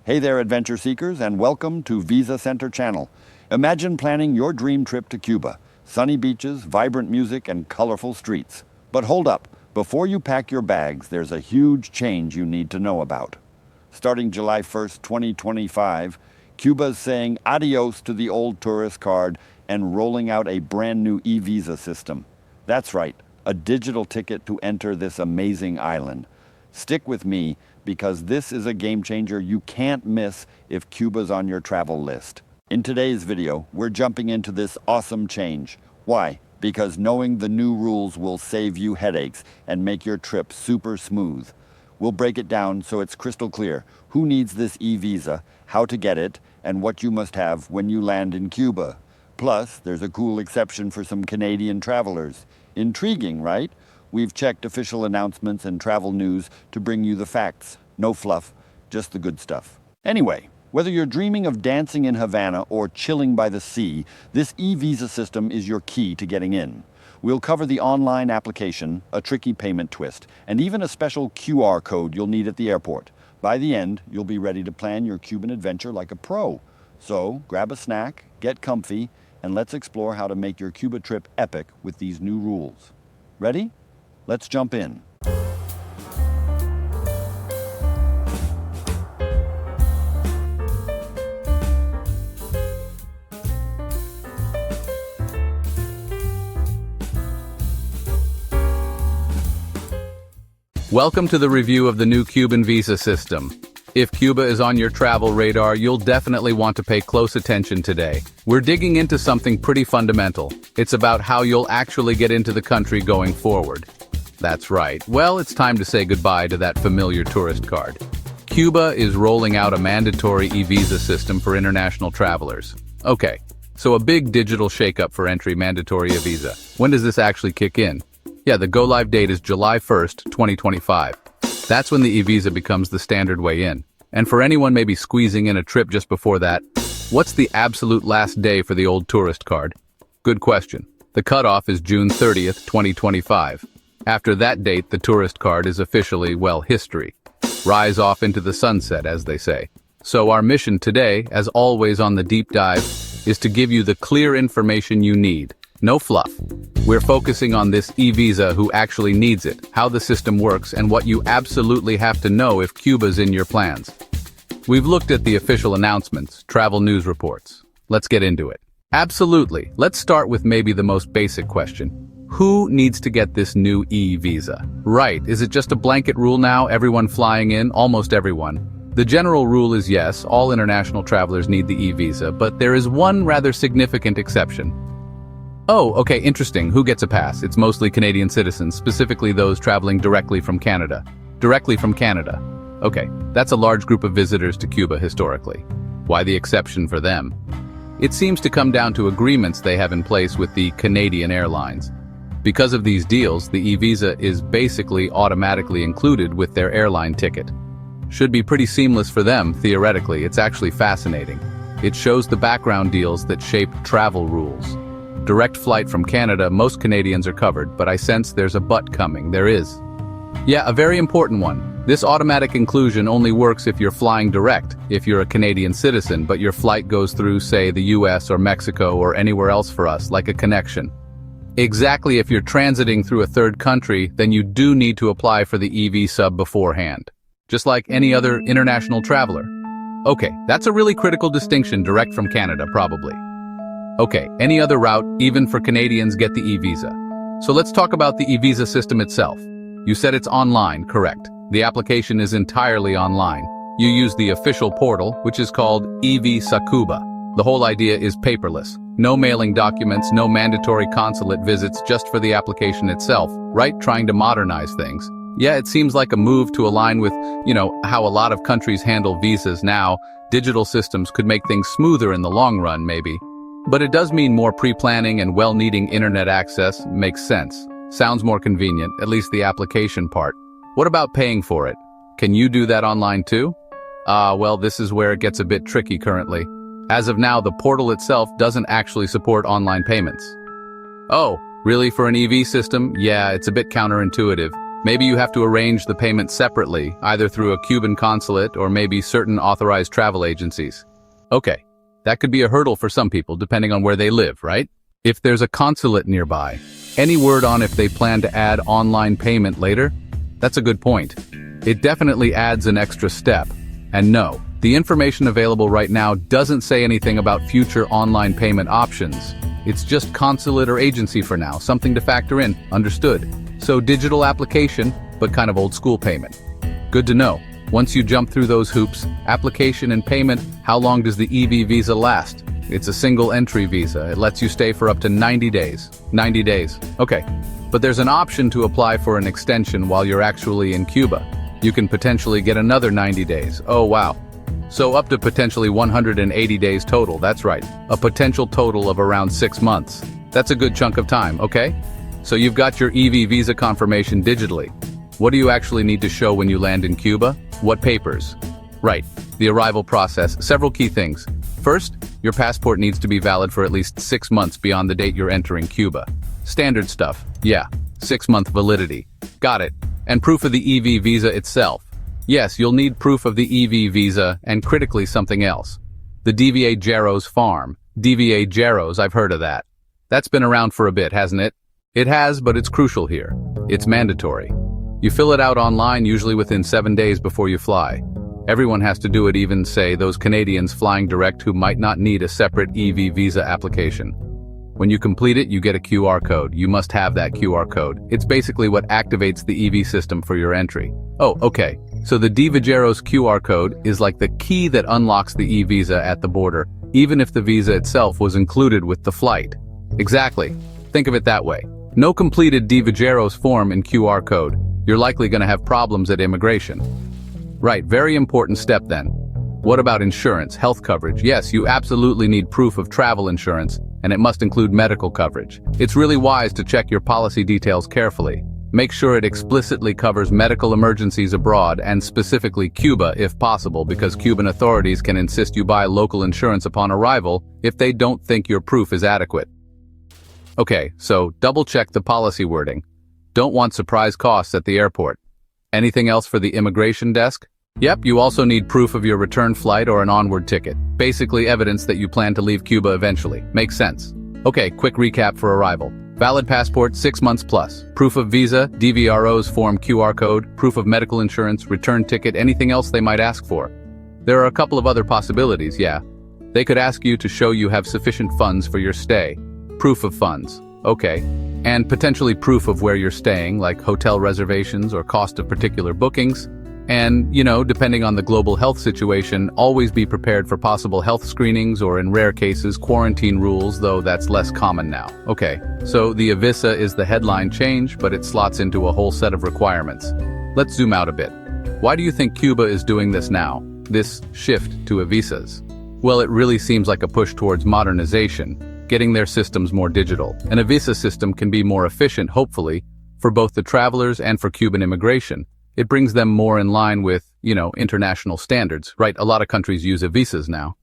Hey there, adventure seekers, and welcome to Visa Center Channel. Imagine planning your dream trip to Cuba. Sunny beaches, vibrant music, and colorful streets. But hold up, before you pack your bags, there's a huge change you need to know about. Starting July 1st, 2025, Cuba's saying adios to the old tourist card and rolling out a brand new e-visa system. That's right, a digital ticket to enter this amazing island. Stick with me, because this is a game changer you can't miss if Cuba's on your travel list. In today's video, we're jumping into this awesome change. Why? Because knowing the new rules will save you headaches and make your trip super smooth. We'll break it down so it's crystal clear who needs this e-visa, how to get it, and what you must have when you land in Cuba. Plus, there's a cool exception for some Canadian travelers. Intriguing, right? We've checked official announcements and travel news to bring you the facts. No fluff, just the good stuff. Anyway, whether you're dreaming of dancing in Havana or chilling by the sea, this e-visa system is your key to getting in. We'll cover the online application, a tricky payment twist, and even a special QR code you'll need at the airport. By the end, you'll be ready to plan your Cuban adventure like a pro. So, grab a snack, get comfy, and let's explore how to make your Cuba trip epic with these new rules. Ready? Let's jump in. Welcome to the review of the new Cuban visa system. If Cuba is on your travel radar, you'll definitely want to pay close attention today. We're digging into something pretty fundamental. It's about how you'll actually get into the country going forward. That's right. Well, it's time to say goodbye to that familiar tourist card. Cuba is rolling out a mandatory e-visa system for international travelers. Okay, so a big digital shakeup for entry mandatory e-visa. When does this actually kick in? Yeah, the go-live date is July 1st, 2025. That's when the e-visa becomes the standard way in. And for anyone maybe squeezing in a trip just before that, what's the absolute last day for the old tourist card? Good question. The cutoff is June 30th, 2025. After that date, the tourist card is officially, well, history. Rise off into the sunset, as they say. So our mission today, as always on the deep dive, is to give you the clear information you need. No fluff. We're focusing on this e-visa who actually needs it, how the system works, and what you absolutely have to know if Cuba's in your plans. We've looked at the official announcements, travel news reports. Let's get into it. Absolutely. Let's start with maybe the most basic question. Who needs to get this new e-visa? Right, is it just a blanket rule now, everyone flying in, almost everyone? The general rule is yes, all international travelers need the e-visa, but there is one rather significant exception. Oh, okay, interesting. Who gets a pass? It's mostly Canadian citizens, specifically those traveling directly from Canada. Directly from Canada. Okay, that's a large group of visitors to Cuba historically. Why the exception for them? It seems to come down to agreements they have in place with the Canadian airlines. Because of these deals, the e-visa is basically automatically included with their airline ticket. Should be pretty seamless for them, theoretically. It's actually fascinating. It shows the background deals that shape travel rules. Direct flight from Canada, most Canadians are covered, but I sense there's a but coming. There is. Yeah, a very important one. This automatic inclusion only works if you're flying direct, if you're a Canadian citizen, but your flight goes through, say, the US or Mexico or anywhere else for us, like a connection. Exactly, if you're transiting through a third country, then you do need to apply for the e-visa beforehand. Just like any other international traveler. Okay, that's a really critical distinction, direct from Canada, probably. Okay, any other route, even for Canadians, get the e-visa. So let's talk about the e-visa system itself. You said it's online, correct? The application is entirely online. You use the official portal, which is called e-visa Cuba. The whole idea is paperless. No mailing documents, no mandatory consulate visits, just for the application itself, right? Trying to modernize things. Yeah, it seems like a move to align with, how a lot of countries handle visas now. Digital systems could make things smoother in the long run, maybe. But it does mean more pre-planning and well-needing internet access. Makes sense. Sounds more convenient, at least the application part. What about paying for it? Can you do that online too? Well, this is where it gets a bit tricky currently. As of now, the portal itself doesn't actually support online payments. Oh, really, for an EV system? Yeah, it's a bit counterintuitive. Maybe you have to arrange the payment separately, either through a Cuban consulate or maybe certain authorized travel agencies. Okay, that could be a hurdle for some people depending on where they live, right? If there's a consulate nearby, any word on if they plan to add online payment later? That's a good point. It definitely adds an extra step. And no, the information available right now doesn't say anything about future online payment options. It's just consulate or agency for now, something to factor in, understood. So digital application, but kind of old school payment. Good to know. Once you jump through those hoops, application and payment, how long does the EV visa last? It's a single entry visa. It lets you stay for up to 90 days. 90 days. Okay. But there's an option to apply for an extension while you're actually in Cuba. You can potentially get another 90 days. Oh wow. So up to potentially 180 days total, that's right. A potential total of around 6 months. That's a good chunk of time, okay? So you've got your EV visa confirmation digitally. What do you actually need to show when you land in Cuba? What papers? Right, the arrival process, several key things. First, your passport needs to be valid for at least 6 months beyond the date you're entering Cuba. Standard stuff, yeah, 6-month validity. Got it. And proof of the EV visa itself. Yes, you'll need proof of the EV visa and critically something else. The DVA Jaros farm. DVA Jaros, I've heard of that. That's been around for a bit, hasn't it? It has, but it's crucial here. It's mandatory. You fill it out online usually within 7 days before you fly. Everyone has to do it, even, say, those Canadians flying direct who might not need a separate EV visa application. When you complete it, you get a QR code. You must have that QR code. It's basically what activates the EV system for your entry. Oh, okay. So the DVAJeros QR code is like the key that unlocks the e-visa at the border, even if the visa itself was included with the flight. Exactly. Think of it that way. No completed DVAJeros form in QR code. You're likely going to have problems at immigration. Right, very important step then. What about insurance, health coverage? Yes, you absolutely need proof of travel insurance, and it must include medical coverage. It's really wise to check your policy details carefully. Make sure it explicitly covers medical emergencies abroad and specifically Cuba if possible, because Cuban authorities can insist you buy local insurance upon arrival if they don't think your proof is adequate. Okay, so double-check the policy wording. Don't want surprise costs at the airport. Anything else for the immigration desk? Yep, you also need proof of your return flight or an onward ticket. Basically evidence that you plan to leave Cuba eventually. Makes sense. Okay, quick recap for arrival. Valid passport, 6 months plus. Proof of visa, DVRO's form QR code, proof of medical insurance, return ticket, anything else they might ask for. There are a couple of other possibilities, yeah. They could ask you to show you have sufficient funds for your stay. Proof of funds. Okay. And potentially proof of where you're staying, like hotel reservations or cost of particular bookings. And, depending on the global health situation, always be prepared for possible health screenings or, in rare cases, quarantine rules, though that's less common now. Okay, so the e-visa is the headline change, but it slots into a whole set of requirements. Let's zoom out a bit. Why do you think Cuba is doing this now, this shift to e-visas? Well, it really seems like a push towards modernization, getting their systems more digital. An e-visa system can be more efficient, hopefully, for both the travelers and for Cuban immigration. It brings them more in line with, international standards, right? A lot of countries use e-visas now.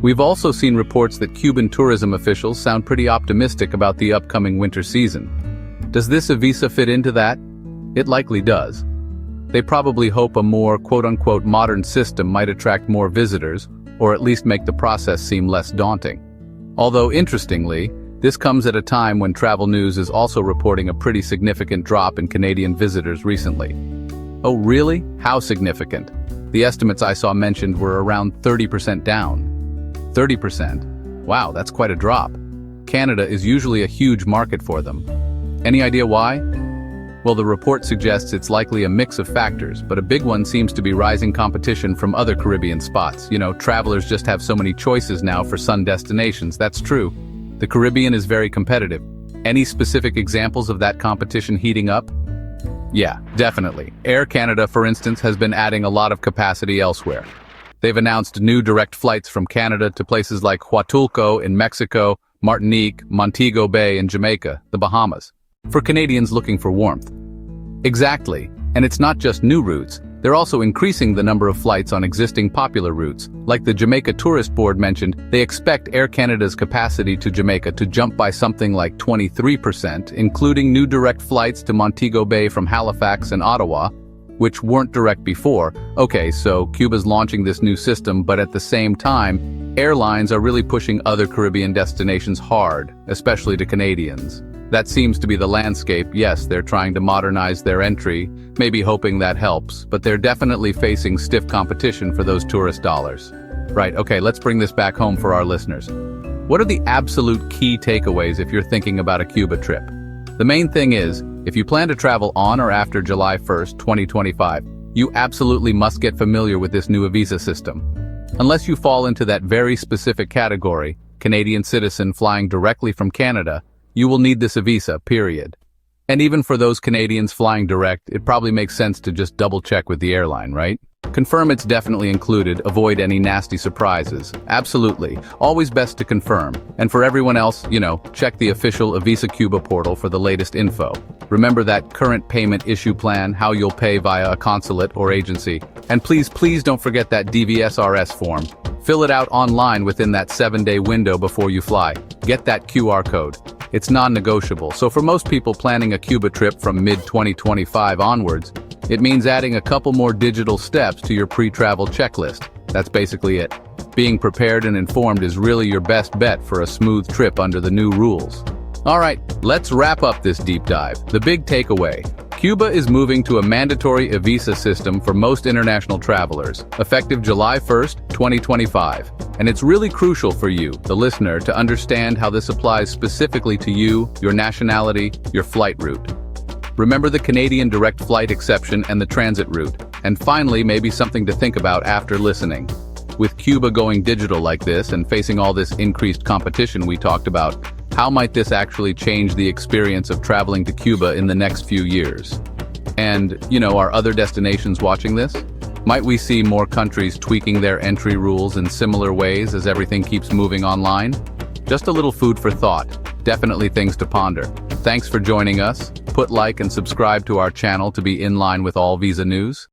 We've also seen reports that Cuban tourism officials sound pretty optimistic about the upcoming winter season. Does this e-visa fit into that? It likely does. They probably hope a more quote-unquote modern system might attract more visitors, or at least make the process seem less daunting. Although, interestingly, this comes at a time when travel news is also reporting a pretty significant drop in Canadian visitors recently. Oh really? How significant? The estimates I saw mentioned were around 30% down. 30%? Wow, that's quite a drop. Canada is usually a huge market for them. Any idea why? Well, the report suggests it's likely a mix of factors, but a big one seems to be rising competition from other Caribbean spots. Travelers just have so many choices now for sun destinations, that's true. The Caribbean is very competitive. Any specific examples of that competition heating up? Yeah, definitely. Air Canada, for instance, has been adding a lot of capacity elsewhere. They've announced new direct flights from Canada to places like Huatulco in Mexico, Martinique, Montego Bay in Jamaica, the Bahamas, for Canadians looking for warmth. Exactly, and it's not just new routes. They're also increasing the number of flights on existing popular routes. Like the Jamaica Tourist Board mentioned, they expect Air Canada's capacity to Jamaica to jump by something like 23%, including new direct flights to Montego Bay from Halifax and Ottawa, which weren't direct before. Okay, so Cuba's launching this new system, but at the same time, airlines are really pushing other Caribbean destinations hard, especially to Canadians. That seems to be the landscape. Yes, they're trying to modernize their entry, maybe hoping that helps, but they're definitely facing stiff competition for those tourist dollars. Right, okay, let's bring this back home for our listeners. What are the absolute key takeaways if you're thinking about a Cuba trip? The main thing is, if you plan to travel on or after July 1st, 2025, you absolutely must get familiar with this new visa system. Unless you fall into that very specific category, Canadian citizen flying directly from Canada, you will need this visa, period. And even for those Canadians flying direct, it probably makes sense to just double-check with the airline, right? Confirm it's definitely included, avoid any nasty surprises. Absolutely. Always best to confirm. And for everyone else, check the official Visa Cuba portal for the latest info. Remember that current payment issue plan, how you'll pay via a consulate or agency. And please don't forget that DVSRS form. Fill it out online within that 7-day window before you fly. Get that QR code. It's non-negotiable, so for most people planning a Cuba trip from mid-2025 onwards, it means adding a couple more digital steps to your pre-travel checklist. That's basically it. Being prepared and informed is really your best bet for a smooth trip under the new rules. Alright, let's wrap up this deep dive. The big takeaway. Cuba is moving to a mandatory visa system for most international travelers, effective July 1st, 2025. And it's really crucial for you, the listener, to understand how this applies specifically to you, your nationality, your flight route. Remember the Canadian direct flight exception and the transit route. And finally, maybe something to think about after listening. With Cuba going digital like this and facing all this increased competition we talked about, how might this actually change the experience of traveling to Cuba in the next few years? And, are other destinations watching this? Might we see more countries tweaking their entry rules in similar ways as everything keeps moving online? Just a little food for thought. Definitely things to ponder. Thanks for joining us. Put like and subscribe to our channel to be in line with all visa news.